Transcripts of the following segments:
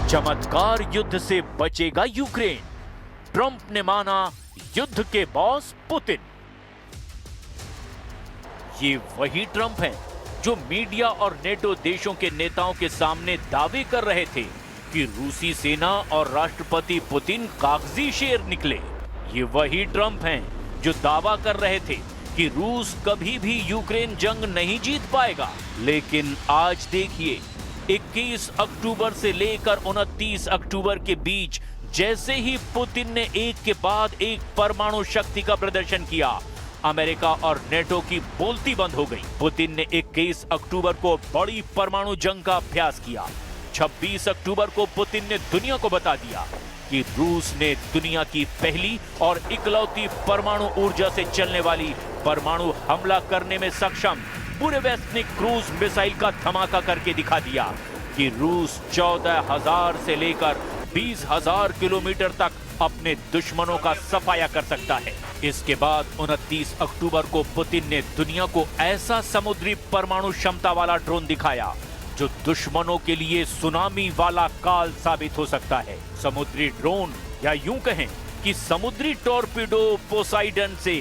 चमत्कार युद्ध से बचेगा यूक्रेन, ट्रंप ने माना युद्ध के बॉस पुतिन। ये वही ट्रंप हैं जो मीडिया और नेटो देशों के नेताओं के सामने दावे कर रहे थे कि रूसी सेना और राष्ट्रपति पुतिन कागजी शेर निकले। ये वही ट्रंप हैं जो दावा कर रहे थे कि रूस कभी भी यूक्रेन जंग नहीं जीत पाएगा। लेकिन आज देखिए, 21 अक्टूबर से लेकर 29 अक्टूबर के बीच जैसे ही पुतिन ने एक के बाद एक परमाणु शक्ति का प्रदर्शन किया, अमेरिका और नेटो की बोलती बंद हो गई। पुतिन ने 21 अक्टूबर को बड़ी परमाणु जंग का अभ्यास किया। 26 अक्टूबर को पुतिन ने दुनिया को बता दिया कि रूस ने दुनिया की पहली और इकलौती परमाणु ऊर्जा से चलने वाली परमाणु हमला करने में सक्षम बुरेवेस्निक क्रूज मिसाइल का धमाका करके दिखा दिया कि रूस 14,000 से लेकर 20,000 किलोमीटर तक अपने दुश्मनों का सफाया कर सकता है। इसके बाद 29 अक्टूबर को पुतिन ने दुनिया को ऐसा समुद्री परमाणु क्षमता वाला ड्रोन दिखाया जो दुश्मनों के लिए सुनामी वाला काल साबित हो सकता है। समुद्री ड्रोन, या यूं कहें कि समुद्री टॉर्पीडो पोसाइडन से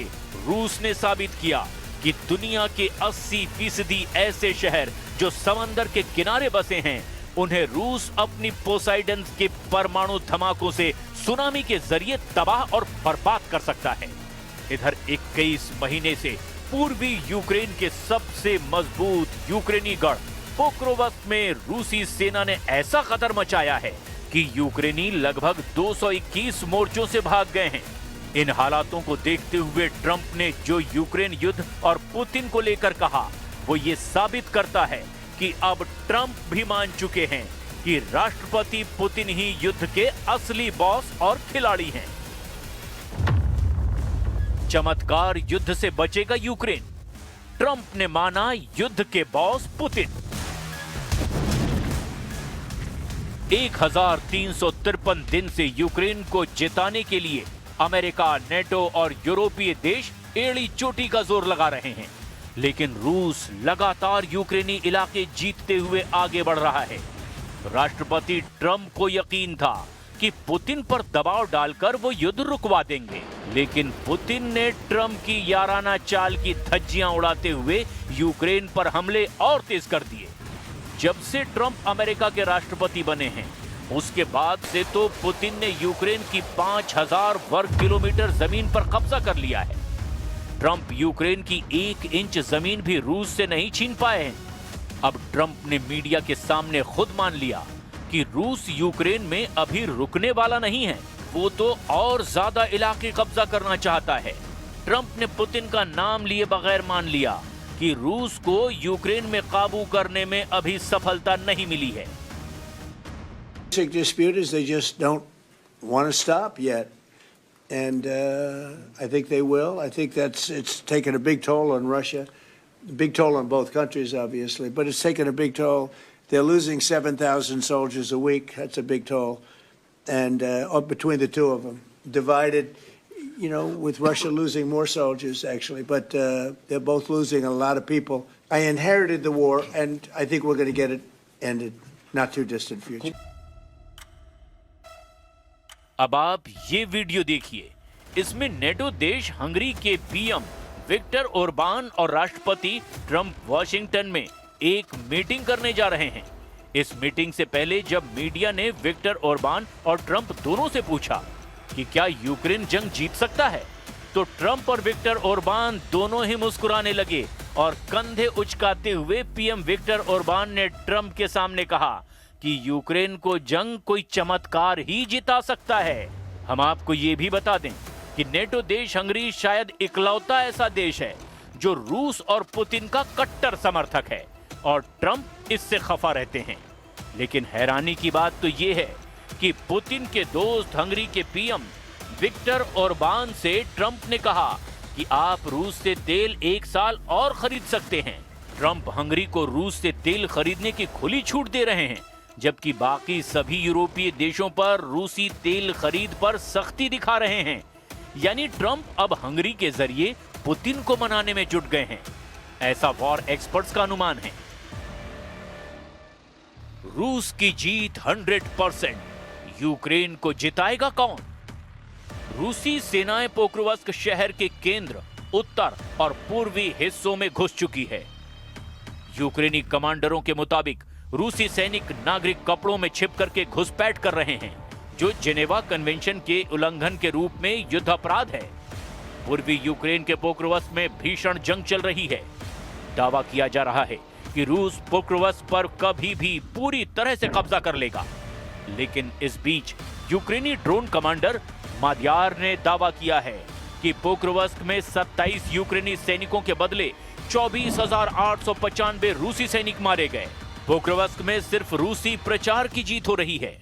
रूस ने साबित किया कि दुनिया के 80% ऐसे शहर जो समंदर के किनारे बसे हैं, उन्हें रूस अपनी पोसाइडन के परमाणु धमाकों से सुनामी के जरिए तबाह और बर्बाद कर सकता है। इधर 21 महीने से पूर्वी यूक्रेन के सबसे मजबूत यूक्रेनी गढ़ पोक्रोवस्क में रूसी सेना ने ऐसा कदर मचाया है कि यूक्रेनी लगभग 221 मोर्चों से भाग गए हैं। इन हालातों को देखते हुए ट्रंप ने जो यूक्रेन युद्ध और पुतिन को लेकर कहा, वो ये साबित करता है कि अब ट्रंप भी मान चुके हैं कि राष्ट्रपति पुतिन ही युद्ध के असली बॉस और खिलाड़ी हैं। चमत्कार युद्ध से बचेगा यूक्रेन, ट्रंप ने माना युद्ध के बॉस पुतिन। 1353 दिन से यूक्रेन को जिताने के लिए अमेरिका, नेटो और यूरोपीय देश एड़ी चोटी का जोर लगा रहे हैं, लेकिन रूस लगातार यूक्रेनी इलाके जीतते हुए आगे बढ़ रहा है। राष्ट्रपति ट्रंप को यकीन था कि पुतिन पर दबाव डालकर वो युद्ध रुकवा देंगे, लेकिन पुतिन ने ट्रंप की याराना चाल की धज्जियां उड़ाते हुए यूक्रेन पर हमले और तेज कर दिए। जब से ट्रंप अमेरिका के राष्ट्रपति बने हैं, उसके बाद से तो पुतिन ने यूक्रेन की 5,000 वर्ग किलोमीटर जमीन पर कब्जा कर लिया है। ट्रंप यूक्रेन की 1 इंच जमीन भी रूस से नहीं छीन पाए हैं। अब ट्रंप ने मीडिया के सामने खुद मान लिया कि रूस यूक्रेन में अभी रुकने वाला नहीं है, वो तो और ज्यादा इलाके कब्जा करना चाहता है। ट्रंप ने पुतिन का नाम लिए बगैर मान लिया कि रूस को यूक्रेन में काबू करने में अभी सफलता नहीं मिली है। Basic dispute is they just don't want to stop yet, and I think they will. I think it's taken a big toll on Russia, big toll on both countries, obviously, but it's taken a big toll. They're losing 7,000 soldiers a week. That's a big toll, and between the two of them, divided, you know, with Russia losing more soldiers actually, but they're both losing a lot of people. I inherited the war, and I think we're going to get it ended, not too distant future. अब आप ये video देखिए, इसमें NATO देश Hungary के PM Viktor Orban और राष्ट्रपति Trump Washington में एक मीटिंग करने जा रहे हैं। इस मीटिंग से पहले जब मीडिया ने विक्टर ओरबान और ट्रंप दोनों से पूछा कि क्या यूक्रेन जंग जीत सकता है, तो ट्रंप और विक्टर ओरबान दोनों ही मुस्कुराने लगे और कंधे उचकाते हुए पीएम विक्टर ओरबान ने ट्रंप के सामने कहा कि यूक्रेन को जंग कोई चमत्कार ही जिता सकता है। हम आपको ये भी बता दें कि नेटो देश हंगरी शायद इकलौता ऐसा देश है जो रूस और पुतिन का कट्टर समर्थक है और ट्रंप इससे खफा रहते हैं। लेकिन हैरानी की बात तो ये है कि पुतिन के दोस्त हंगरी के पीएम विक्टर ओरबान से ट्रंप ने कहा कि आप रूस से तेल 1 साल और खरीद सकते हैं। ट्रंप हंगरी को रूस से तेल खरीदने की खुली छूट दे रहे हैं, जबकि बाकी सभी यूरोपीय देशों पर रूसी तेल खरीद पर सख्ती दिखा रहे हैं। यानी ट्रंप अब हंगरी के जरिए पुतिन को मनाने में जुट गए हैं, ऐसा वॉर एक्सपर्ट्स का अनुमान है। रूस की जीत 100%। यूक्रेन को जिताएगा कौन? रूसी सेनाएं पोक्रोवस्क शहर के केंद्र, उत्तर और पूर्वी हिस्सों में घुस चुकी है। यूक्रेनी कमांडरों के मुताबिक रूसी सैनिक नागरिक कपड़ों में छिप करके घुसपैठ कर रहे हैं, जो जेनेवा कन्वेंशन के उल्लंघन के रूप में युद्ध अपराध है। पूर्वी यूक्रेन के पोक्रोवस्क में भीषण जंग चल रही है। दावा किया जा रहा है कि रूस पोक्रोवस्क पर कभी भी पूरी तरह से कब्जा कर लेगा, लेकिन इस बीच यूक्रेनी ड्रोन कमांडर माद्यार ने दावा किया है कि पोक्रोवस्क में 27 यूक्रेनी सैनिकों के बदले 24,895 रूसी सैनिक मारे गए। पोक्रोवस्क में सिर्फ रूसी प्रचार की जीत हो रही है।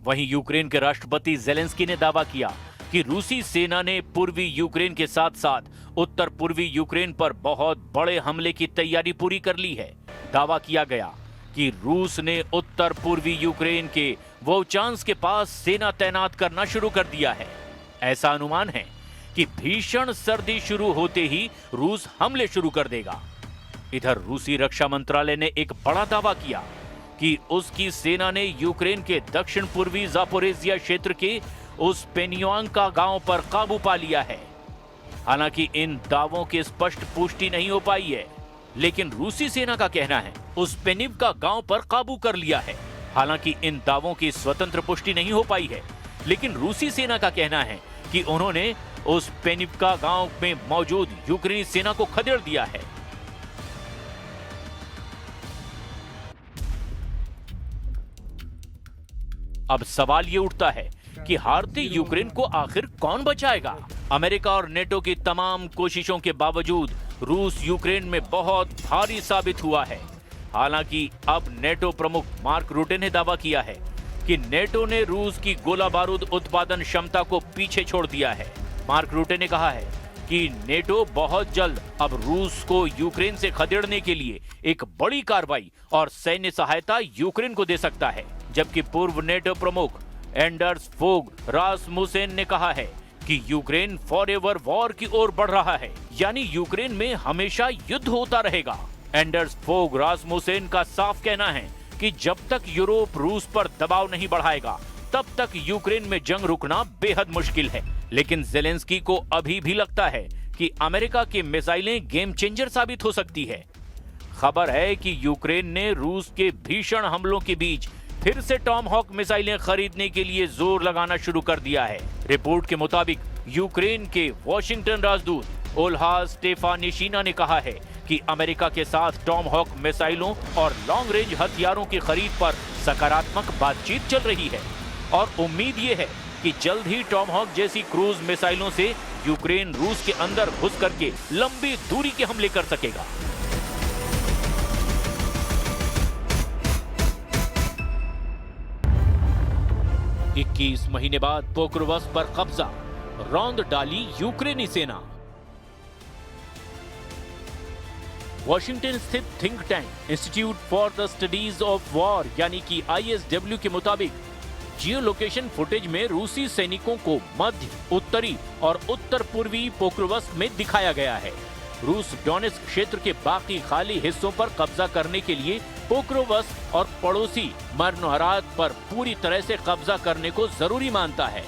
वहीं यूक्रेन के राष्ट्रपति ज़ेलेंस्की ने दावा किया कि रूसी सेना ने पूर्वी यूक्रेन के साथ साथ उत्तर पूर्वी यूक्रेन पर बहुत बड़े हमले की तैयारी पूरी कर ली है। दावा किया गया कि रूस ने उत्तर पूर्वी यूक्रेन के वोचांस्क के पास सेना तैनात करना शुरू कर दिया है। ऐसा अनुमान है कि भीषण सर्दी शुरू होते ही रूस हमले शुरू कर देगा। इधर रूसी रक्षा मंत्रालय ने एक बड़ा दावा किया कि उसकी सेना ने यूक्रेन के दक्षिण पूर्वी ज़ापोरिज़िया क्षेत्र के उस पेनियांका गांव पर काबू पा लिया है। हालांकि इन दावों की स्पष्ट पुष्टि नहीं हो पाई है, लेकिन रूसी सेना का कहना है उस पेनिवका गांव पर काबू कर लिया है। हालांकि इन दावों की स्वतंत्र पुष्टि नहीं हो पाई है, लेकिन रूसी सेना का कहना है कि उन्होंने उस पेनिवका गांव में मौजूद यूक्रेनी सेना को खदेड़ दिया है। अब सवाल ये उठता है कि हारती यूक्रेन को आखिर कौन बचाएगा? अमेरिका और नेटो की तमाम कोशिशों के बावजूद रूस यूक्रेन में बहुत भारी साबित हुआ है। हालांकि अब नेटो प्रमुख मार्क रूटे ने दावा किया है कि नेटो ने रूस की गोला बारूद उत्पादन क्षमता को पीछे छोड़ दिया है। मार्क रूटे ने कहा है कि नेटो बहुत जल्द अब रूस को यूक्रेन से खदेड़ने के लिए एक बड़ी कार्रवाई और सैन्य सहायता यूक्रेन को दे सकता है। जबकि पूर्व नेटो प्रमुख एंडर्स फोग रासमुसेन ने कहा है कि यूक्रेन फॉरएवर वॉर की ओर बढ़ रहा है, यानी यूक्रेन में हमेशा युद्ध होता रहेगा। एंडर्स फोग रासमुसेन का साफ कहना है कि जब तक यूरोप रूस पर दबाव नहीं बढ़ाएगा, तब तक यूक्रेन में जंग रुकना बेहद मुश्किल है। लेकिन ज़ेलेंस्की को अभी भी लगता है कि अमेरिका की मिसाइलें गेम चेंजर साबित हो सकती है। खबर है कि यूक्रेन ने रूस के भीषण हमलों के बीच फिर से टॉमहॉक मिसाइलें खरीदने के लिए जोर लगाना शुरू कर दिया है। रिपोर्ट के मुताबिक यूक्रेन के वॉशिंगटन राजदूत ओल्हा स्टेफानिशीना ने कहा है कि अमेरिका के साथ टॉमहॉक मिसाइलों और लॉन्ग रेंज हथियारों की खरीद पर सकारात्मक बातचीत चल रही है और उम्मीद ये है कि जल्द ही टॉमहॉक जैसी क्रूज मिसाइलों से यूक्रेन रूस के अंदर घुस करके लंबी दूरी के हमले कर सकेगा। इक्कीस महीने बाद पोक्रोवस्क पर कब्जा, रौंद डाली यूक्रेनी सेना। वॉशिंगटन स्थित think tank institute for the studies of war यानी कि ISW के मुताबिक जियो लोकेशन फुटेज में रूसी सैनिकों को मध्य, उत्तरी और उत्तर पूर्वी पोक्रोवस्क में दिखाया गया है। रूस डोनेस्क क्षेत्र के बाकी खाली हिस्सों पर कब्जा करने के लिए पोक्रोवस्क और पड़ोसी मरनोहरात पर पूरी तरह से कब्जा करने को जरूरी मानता है।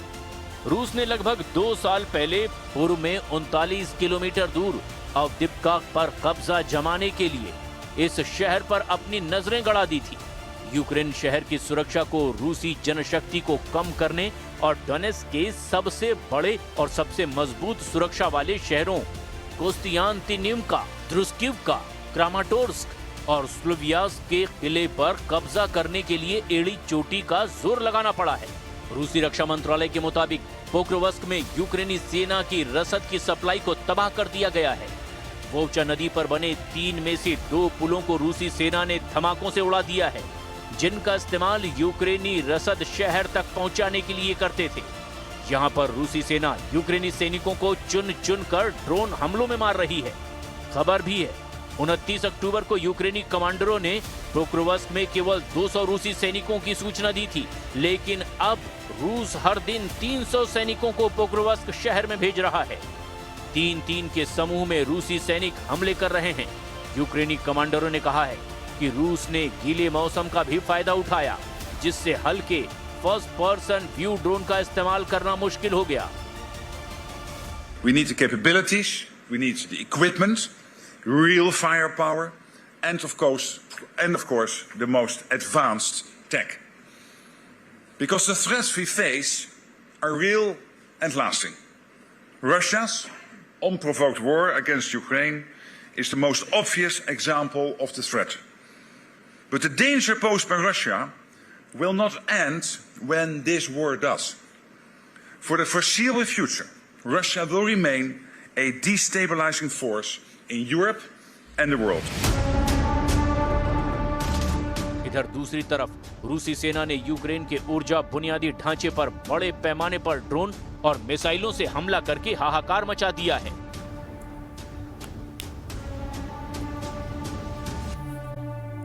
रूस ने लगभग 2 साल पहले पूर्व में 39 किलोमीटर दूर अवदिप्का पर कब्जा जमाने के लिए इस शहर पर अपनी नजरें गड़ा दी थी। यूक्रेन शहर की सुरक्षा को रूसी जनशक्ति को कम करने और डोनेस्क के सबसे बड़े और सबसे मजबूत सुरक्षा वाले शहरों कोस्तियांतिनिवका, द्रुस्किवका, क्रामाटोर्स्क और स्लोवियास्क के किले पर कब्जा करने के लिए एड़ी चोटी का जोर लगाना पड़ा है। रूसी रक्षा मंत्रालय के मुताबिक पोक्रोवस्क में यूक्रेनी सेना की रसद की सप्लाई को तबाह कर दिया गया है। वोचा नदी पर बने 3 में से 2 पुलों को रूसी सेना ने धमाकों से उड़ा दिया है, जिनका इस्तेमाल यूक्रेनी रसद शहर तक पहुंचाने के लिए करते थे। यहाँ पर रूसी सेना यूक्रेनी सैनिकों को चुन चुन कर ड्रोन हमलों में मार रही है। खबर भी है 29 अक्टूबर को यूक्रेनी कमांडरों ने पोक्रोवस्क में केवल 200 रूसी सैनिकों की सूचना दी थी, लेकिन अब रूस हर दिन 300 सैनिकों को पोक्रोवस्क शहर में भेज रहा है। 3-3 के समूह में रूसी सैनिक हमले कर रहे हैं। यूक्रेनी कमांडरों ने कहा है कि रूस ने गीले मौसम का भी फायदा उठाया, जिससे हल्के फर्स्ट पर्सन व्यू ड्रोन का इस्तेमाल करना मुश्किल हो गया। We need the capabilities, we need the equipment, real firepower, and of course, the most advanced tech. Because the threats we face are real and lasting. Russia's unprovoked war against Ukraine is the most obvious example of the threat. But the danger posed by Russia will not end when this war does. For the foreseeable future, Russia will remain a destabilizing force in Europe and the world. इधर दूसरी तरफ रूसी सेना ने Ukraine के ऊर्जा बुनियादी ढांचे पर बड़े पैमाने पर ड्रोन और मिसाइलों से हमला करके हाहाकार मचा दिया है।